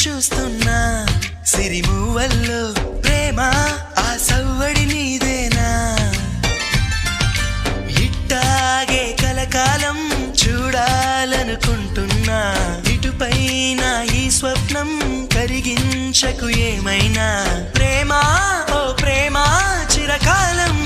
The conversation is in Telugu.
చూస్తున్నా సిరిమూవల్లో ప్రేమ ఆ సవ్వడి నీదేనా ఇట్టాగే కలకాలం చూడాలనుకుంటున్నా ఇటుపైన ఈ స్వప్నం కరిగించకు ఏమైనా ప్రేమ ఓ ప్రేమ చిరకాలం